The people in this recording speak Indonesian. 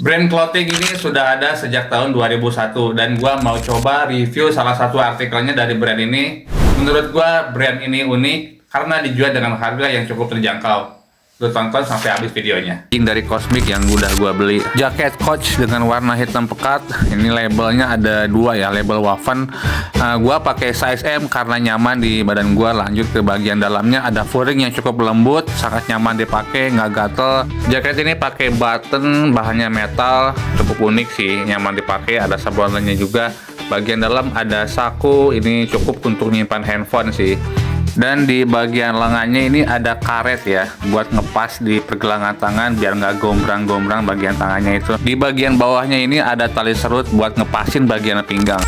Brand clothing ini sudah ada sejak tahun 2001 dan gua mau coba review salah satu artikelnya dari brand ini. Menurut gua brand ini unik karena dijual dengan harga yang cukup terjangkau. Lu tonton sampai habis videonya. Ini dari Cosmic yang udah gua beli. Jaket Coach dengan warna hitam pekat. Ini labelnya ada dua ya, label Waffen. Gua pakai size M karena nyaman di badan gua. Lanjut ke bagian dalamnya, ada furring yang cukup lembut, sangat nyaman dipakai, nggak gatel. Jaket ini pakai button, bahannya metal, cukup unik sih, nyaman dipakai. Ada sablonannya juga. Bagian dalam ada saku, ini cukup untuk nyimpan handphone sih. Dan di bagian lengannya ini ada karet ya, buat ngepas di pergelangan tangan biar nggak gombrang-gombrang bagian tangannya itu. Di bagian bawahnya ini ada tali serut buat ngepasin bagian pinggang.